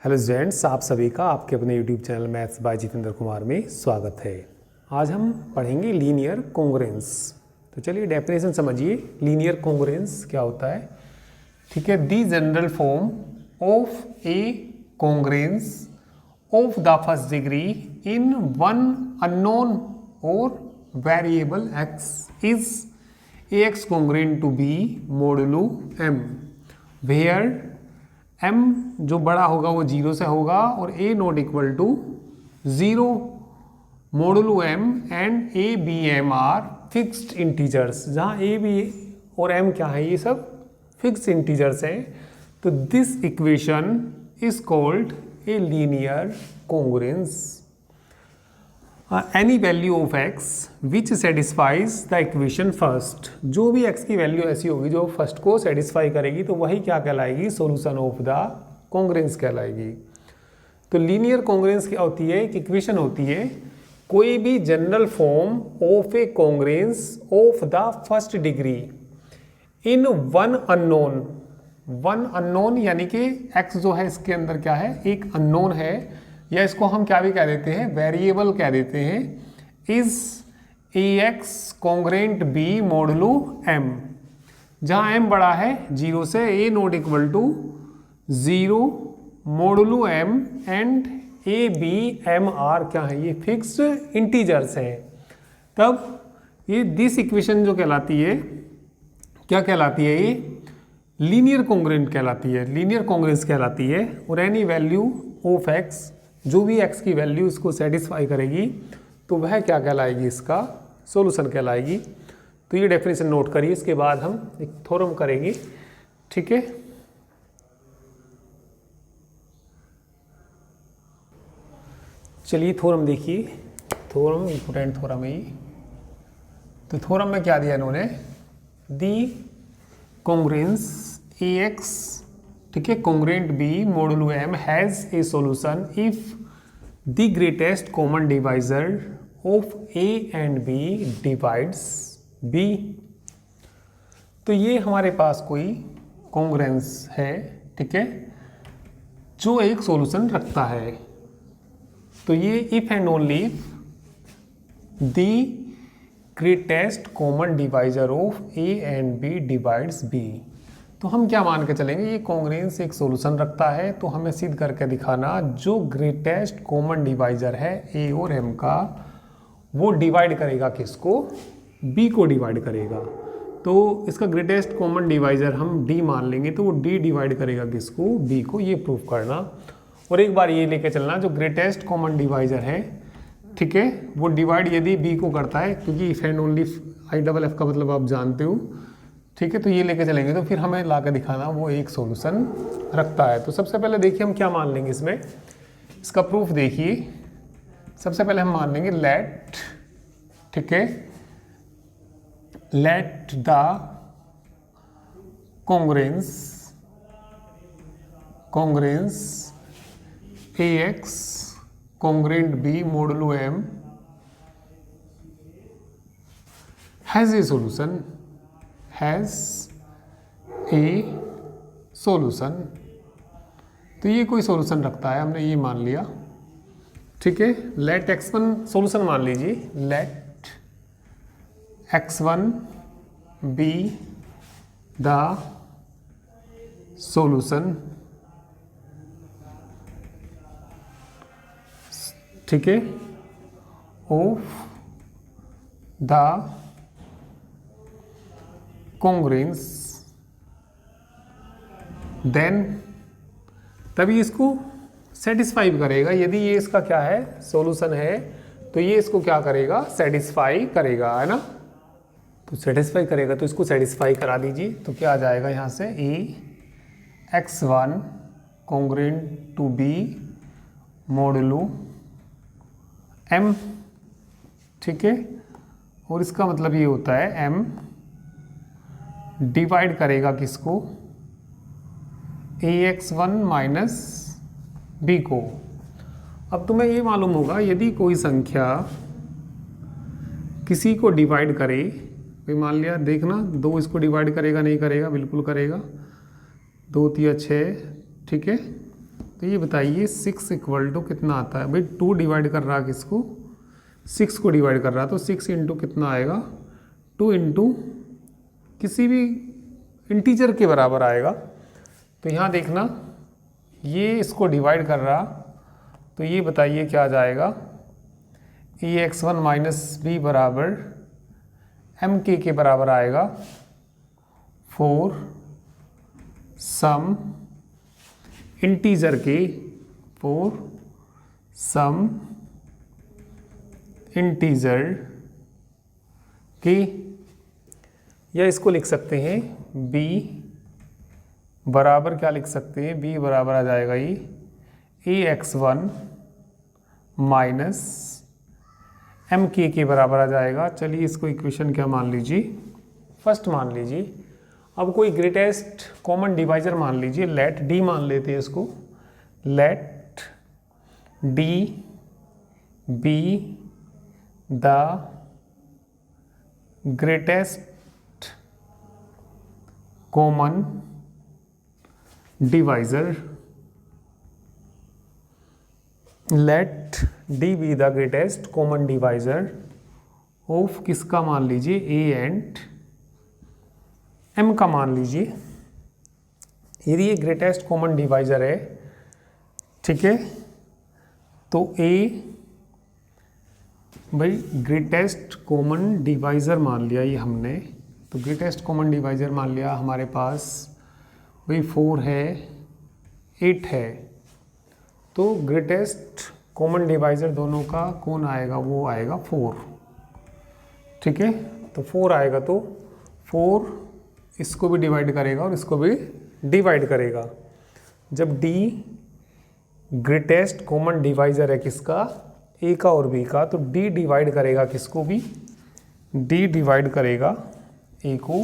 Hello students, आप सभी का आपके अपने YouTube channel maths by Jitendra Kumar में स्वागत है। आज हम पढ़ेंगे लीनियर कॉन्ग्रुएंस। तो चलिए डेफिनेशन समझिए, लीनियर कॉन्ग्रुएंस क्या होता है। ठीक है, the general form of a congruence of the first degree in one unknown और variable x is ax congruent to b modulo m where m जो बड़ा होगा वो 0 से होगा और a not equal to 0 modulo m and a b m are fixed integers, जहाँ a b और m क्या है, ये सब फिक्स्ड इंटीजर्स हैं। तो this equation is called a linear congruence. Any value of x which satisfies the equation first, जो भी x की वैल्यू ऐसी होगी जो फर्स्ट को सेटिस्फाई करेगी तो वही क्या कहलाएगी, सॉल्यूशन ऑफ द कॉन्ग्रुएंस कहलाएगी। तो लीनियर कॉन्ग्रुएंस क्या होती है, एक इक्वेशन होती है, कोई भी general form of a congruence of the first degree in one unknown. One unknown यानी कि x जो है इसके अंदर क्या है, एक अननोन है, या इसको हम क्या भी कह देते हैं, वेरिएबल कह देते हैं। Is ax congruent b modulo m, जहाँ m बड़ा है 0 से, a not equal to 0 modulo m and a b m r क्या है, ये फिक्स्ड इंटीजर्स हैं। तब ये दिस इक्वेशन जो कहलाती है, क्या कहलाती है, ये लीनियर कॉन्ग्रुएंट कहलाती है, लीनियर कॉन्ग्रुएंस कहलाती है। और एनी वैल्यू ऑफ x, जो भी x की वैल्यू इसको सेटिस्फाई करेगी तो वह क्या कहलाएगी, इसका सॉल्यूशन कहलाएगी। तो ये डेफिनेशन नोट करिए, इसके बाद हम एक थ्योरम करेंगे। ठीक है, चलिए थ्योरम देखिए, थ्योरम इंपोर्टेंट थ्योरम है ये। तो थ्योरम में क्या दिया इन्होंने, दी कॉन्ग्रुएंस ax, ठीक है, congruent b modulo m has a solution if the greatest common divisor of a and b divides b। तो ये हमारे पास कोई कॉन्ग्रुएंस है, ठीक है, जो एक सॉल्यूशन रखता है। तो ये if and only the greatest common divisor of a and b divides b। तो हम क्या मान के चलेंगे, ये कॉन्ग्रुएंस एक सॉल्यूशन रखता है, तो हमें सिद्ध करके दिखाना जो ग्रेटेस्ट कॉमन डिवाइजर है a और m का, वो डिवाइड करेगा किसको, b को डिवाइड करेगा। तो इसका ग्रेटेस्ट कॉमन डिवाइजर हम d मान लेंगे, तो वो d डिवाइड करेगा किसको, b को, ये प्रूव करना। और एक बार ये लेके चलना, जो ग्रेटेस्ट कॉमन डिवाइजर है, ठीक है, वो डिवाइड यदि b को करता है, क्योंकि इफ एंड ओनली IFF का मतलब आप जानते हो, ठीक है, तो ये लेके चलेंगे तो फिर हमें ला कर दिखाना वो एक सॉल्यूशन रखता है। तो सबसे पहले देखिए हम क्या मान लेंगे इसमें, इसका प्रूफ देखिए। सबसे पहले हम मान लेंगे लेट, ठीक है, let the congruence ax congruent b modulo m has a solution, has a solution. तो ये कोई सॉल्यूशन रखता है, हमने ये मान लिया, ठीक है। लेट x1 सॉल्यूशन मान लीजिए, late x1 be the solution, ठीक है, ऑफ द कॉन्ग्रुएंस। देन तभी इसको सेटिस्फाई करेगा, यदि ये इसका क्या है, सॉल्यूशन है, तो ये इसको क्या करेगा, सेटिस्फाई करेगा, है ना। तो सेटिस्फाई करेगा, तो इसको सेटिस्फाई करा दीजिए। तो क्या आ जाएगा यहाँ से, ax1 congruent to b modulo m, ठीक है, और इसका मतलब ये होता है m डिवाइड करेगा किसको, ax1 माइनस b को। अब तुम्हें ये मालूम होगा, यदि कोई संख्या किसी को डिवाइड करे, कोई मान लिया, देखना 2 इसको डिवाइड करेगा नहीं करेगा, बिल्कुल करेगा, 2 3 6, ठीक है, तो ये बताइए 6 इक्वल टू कितना आता है भाई, 2 डिवाइड कर रहा है किसको, 6 को डिवाइड कर रहा है, तो 6 इंटू कितना आएगा, 2 इंटू किसी भी इंटीजर के बराबर आएगा। तो यहाँ देखना ये इसको डिवाइड कर रहा, तो ये बताइए क्या आ जाएगा, ax1 माइनस बी बराबर mk के बराबर आएगा 4 सम इंटीजर के, 4 सम इंटीजर के, या इसको लिख सकते हैं b बराबर क्या लिख सकते हैं, b बराबर आ जाएगा ये ax1 माइनस mk के बराबर आ जाएगा। चलिए इसको इक्वेशन क्या मान लीजिए, फर्स्ट मान लीजिए। अब कोई ग्रेटेस्ट कॉमन डिवाइजर मान लीजिए, लेट d मान लेते हैं इसको, let d be the greatest common divisor, let d be the greatest common divisor of किसका मान लीजिए, a एंड m का मान लीजिए। यदि ये ग्रेटेस्ट कॉमन डिवाइजर है, ठीक है, तो a भाई ग्रेटेस्ट कॉमन डिवाइजर मान लिया ये हमने, तो ग्रेटेस्ट कॉमन डिवाइजर मान लिया हमारे पास भाई 4 है 8 है, तो ग्रेटेस्ट कॉमन डिवाइजर दोनों का कौन आएगा, वो आएगा 4, ठीक है। तो 4 आएगा, तो 4 इसको भी डिवाइड करेगा और इसको भी डिवाइड करेगा। जब d ग्रेटेस्ट कॉमन डिवाइजर है किसका, a का और b का, तो d डिवाइड करेगा किसको भी, d डिवाइड करेगा a को,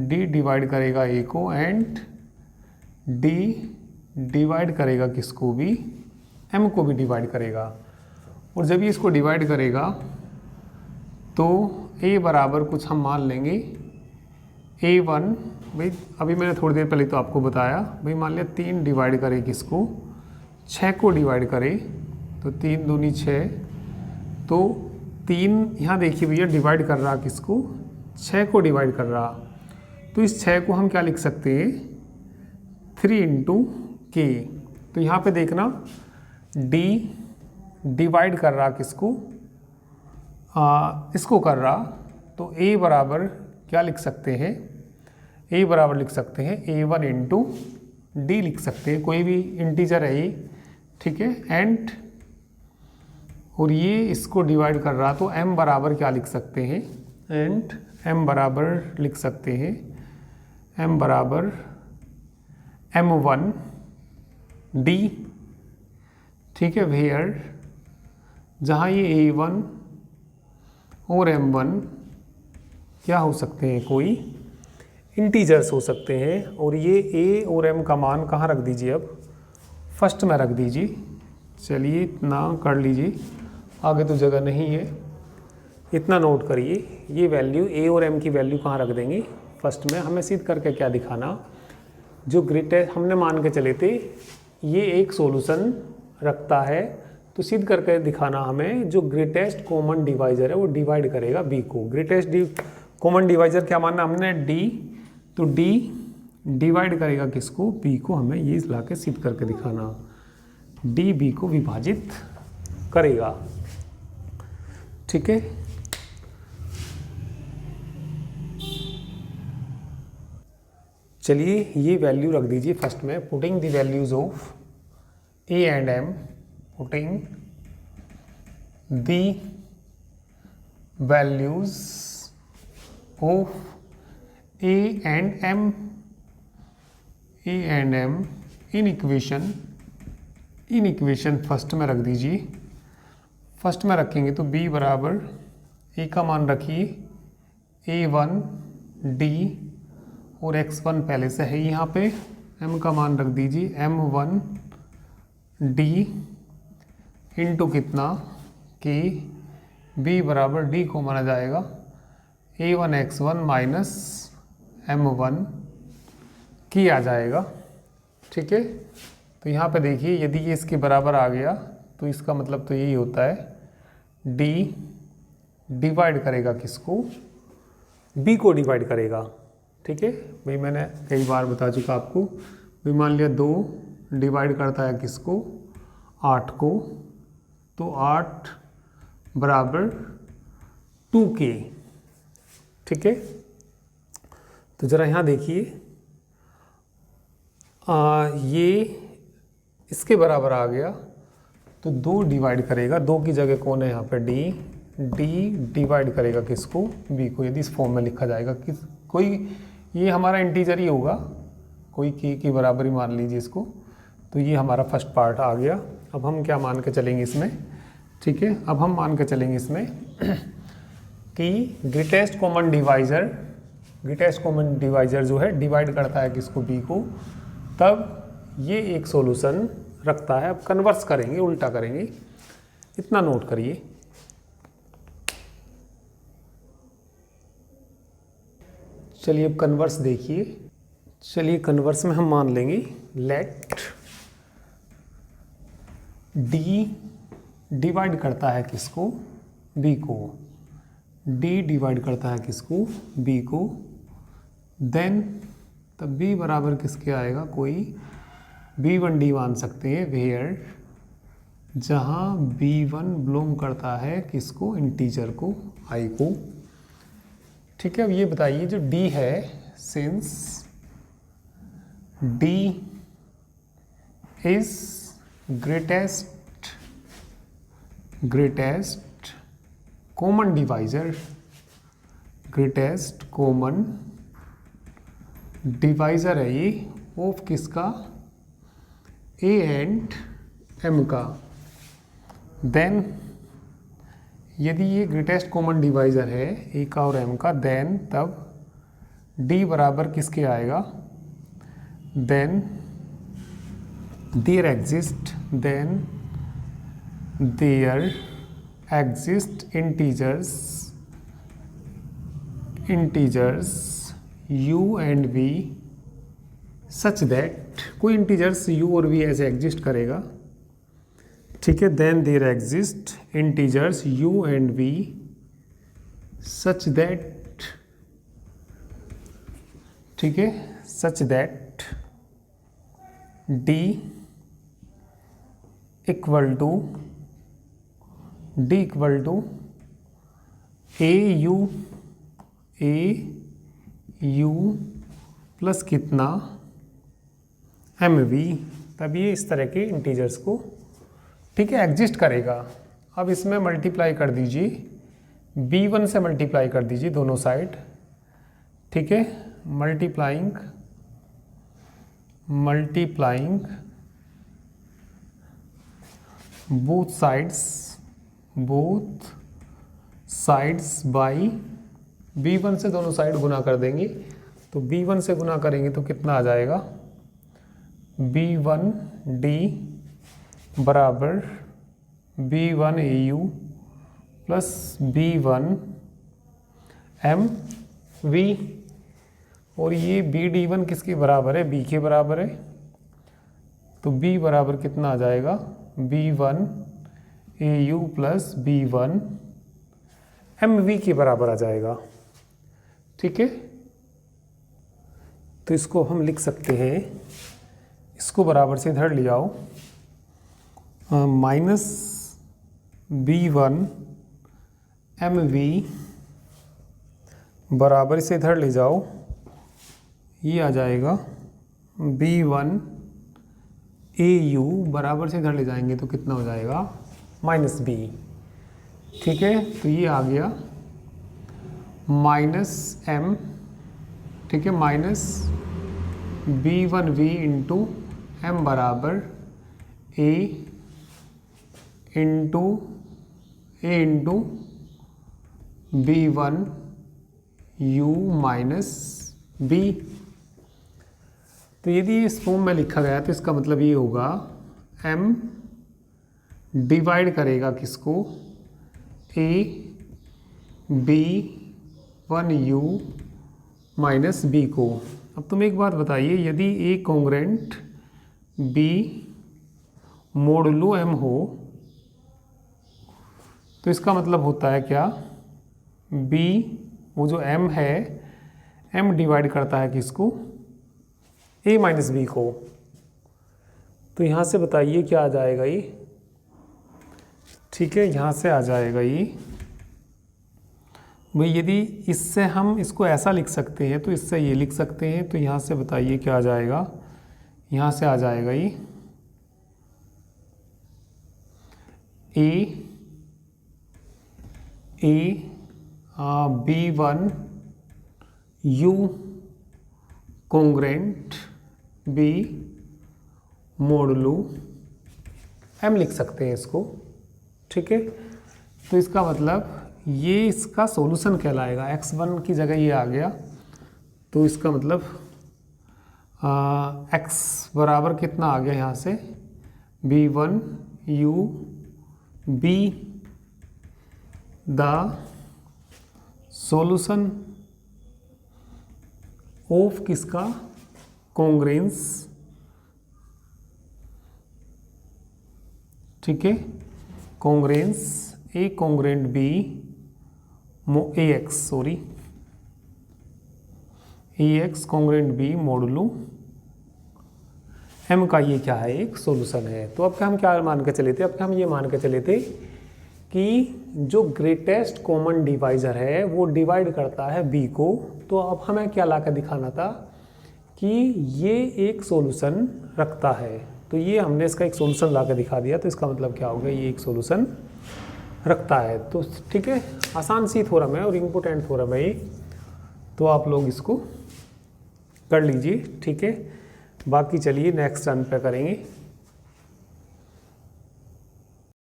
d डिवाइड करेगा a को, एंड d डिवाइड करेगा किसको भी, m को भी डिवाइड करेगा। और जब ये इसको डिवाइड करेगा तो a बराबर कुछ हम मान लेंगे a1, भाई अभी मैंने थोड़ी देर पहले तो आपको बताया, भाई मान लिया 3 डिवाइड करे किसको, 6 को डिवाइड करे, तो 3 दूनी 6, तो 3 यहाँ देखिए भैया डिवाइड कर रहा किसको, 6 को डिवाइड कर रहा, तो इस 6 को हम क्या लिख सकते हैं, 3 इंटू के। तो यहाँ पे देखना d डिवाइड कर रहा किसको, इसको कर रहा, तो a बराबर क्या लिख सकते हैं, a बराबर लिख सकते हैं a1 इंटू डी लिख सकते हैं, कोई भी इंटीजर है ये, ठीक है, एंड और ये इसको डिवाइड कर रहा, तो m बराबर क्या लिख सकते हैं, एंड m बराबर लिख सकते हैं m बराबर m1 d, ठीक है, वेयर जहाँ ये a1 और m1 क्या हो सकते हैं, कोई इंटीजर्स हो सकते हैं, और ये a और m का मान कहाँ रख दीजिए, अब फर्स्ट में रख दीजिए। चलिए इतना कर लीजिए, आगे तो जगह नहीं है, इतना नोट करिए, ये वैल्यू a और m की वैल्यू कहाँ रख देंगे, फर्स्ट में। हमें सिद्ध करके क्या दिखाना, जो ग्रेटेस्ट हमने मान के चले थे ये एक सॉल्यूशन रखता है, तो सिद्ध करके दिखाना हमें जो ग्रेटेस्ट कॉमन डिवाइजर है वो डिवाइड करेगा b को। ग्रेटेस्ट कॉमन डिवाइजर क्या मानना हमने, d, तो d डिवाइड करेगा किसको, b को। हमें ये ला के सिद्ध करके दिखाना, d b को विभाजित करेगा, ठीक है। चलिए ये वैल्यू रख दीजिए फर्स्ट में, putting the values of a and m, putting the values of a and m in equation first में रख दीजिए। फर्स्ट में रखेंगे तो b बराबर a का मान रखिए a1 d और x1 पहले से है यहाँ पे, m का मान रख दीजिए m1 d इंटू कितना k, b बराबर d को माना जाएगा a1 x1 माइनस m1 की आ जाएगा, ठीक है। तो यहाँ पे देखिए यदि ये इसके बराबर आ गया तो इसका मतलब तो यही होता है डी डिवाइड करेगा किसको, बी को डिवाइड करेगा। ठीक है भाई, मैंने कई बार बता चुका आपको। भाई मान लिया 2 डिवाइड करता है किसको, 8 को, तो 8 बराबर 2k। ठीक है, तो ज़रा यहाँ देखिए, ये इसके बराबर आ गया तो 2 डिवाइड करेगा, 2 की जगह कौन है यहाँ पे डी डिवाइड करेगा किसको, बी को। यदि इस फॉर्म में लिखा जाएगा कि कोई ये हमारा इंटीजर ही होगा, कोई की बराबर ही मान लीजिए इसको, तो ये हमारा फर्स्ट पार्ट आ गया। अब हम क्या मान के चलेंगे इसमें, ठीक है, अब हम मान के चलेंगे इसमें कि ग्रेटेस्ट कॉमन डिवाइज़र जो है डिवाइड करता है किसको, बी को, तब ये एक सॉल्यूशन रखता है। अब कन्वर्स करेंगे, उल्टा करेंगे, इतना नोट करिए। चलिए अब कन्वर्स देखिए। चलिए कन्वर्स में हम मान लेंगे लेट डी डिवाइड करता है किसको, बी को, डी डिवाइड करता है किसको, बी को, देन तब बी बराबर किसके आएगा, कोई B1 D मान सकते हैं, वेयर जहाँ B1 बिलोंग करता है किसको, इंटीजर को, I को। ठीक है, अब ये बताइए जो D है, since D is greatest common divisor, greatest common divisor है ये ऑफ किसका, A एंड M का। देन यदि ये ग्रेटेस्ट कॉमन डिवाइजर है A का और M का, देन तब D बराबर किसके आएगा, then there exist integers U and V such that, कोई इंटीजर्स U और V ऐसे एग्जिस्ट करेगा। ठीक है, then there exist integers U and V such that, ठीक है, such that D equal to AU plus कितना MV, तब ये इस तरह के इंटीजर्स को, ठीक है, एग्जिस्ट करेगा। अब इसमें मल्टीप्लाई कर दीजिए, B1 से मल्टीप्लाई कर दीजिए दोनों साइड। ठीक है, multiplying both sides by B1 से दोनों साइड गुना कर देंगे। तो B1 से गुना करेंगे तो कितना आ जाएगा, B1D बराबर B1AU प्लस B1MV, और ये BD1 किसके बराबर है, B के बराबर है। तो B बराबर कितना आ जाएगा, B1AU प्लस B1MV के बराबर आ जाएगा। ठीक है, तो इसको हम लिख सकते हैं, इसको बराबर से इधर ले आओ, माइनस B1MV बराबर से इधर ले जाओ, ये आ जाएगा B1AU बराबर से इधर ले जाएंगे तो कितना हो जाएगा, माइनस B। ठीक है, तो ये आ गया माइनस M, ठीक है, माइनस B1V इंटू M बराबर A into B1U minus B। तो यदि इस फॉर्म में लिखा गया तो इसका मतलब ये होगा M डिवाइड करेगा किसको, A B1U माइनस B को। अब तुम एक बात बताइए, यदि A congruent B modulo M हो तो इसका मतलब होता है क्या, बी वो जो एम है, एम डिवाइड करता है किसको, ए माइनस बी को। तो यहाँ से बताइए क्या आ जाएगा ये, ठीक है, यहाँ से आ जाएगा ये भाई, यदि इससे हम इसको ऐसा लिख सकते हैं तो इससे ये लिख सकते हैं, तो यहाँ से बताइए क्या आ जाएगा, यहाँ से आ जाएगा ये B one U congruent B modulo M लिख सकते हैं इसको, ठीक है। तो इसका मतलब ये इसका सॉल्यूशन कहलाएगा, x1 की जगह ये आ गया, तो इसका मतलब x बराबर कितना आ गया यहाँ से, b1 u b the solution of किसका, कॉन्ग्रेंस, ठीक है, congruence a congruent b a x sorry a x congruent B modulo m का ये क्या है, एक सॉल्यूशन है। तो अब हम क्या मान के चले थे, अब हम ये मान के चले थे कि जो ग्रेटेस्ट कॉमन डिवाइजर है वो डिवाइड करता है बी को। तो अब हमें क्या ला कर दिखाना था कि ये एक सॉल्यूशन रखता है, तो ये हमने इसका एक सॉल्यूशन ला कर दिखा दिया। तो इसका मतलब क्या हो गया, ये एक सॉल्यूशन रखता है। तो ठीक है, आसान सी थ्योरम है और इम्पोर्टेंट थ्योरम है ये, तो आप लोग इसको कर लीजिए, ठीक है। बाकी चलिए नेक्स्ट टर्न पे करेंगे।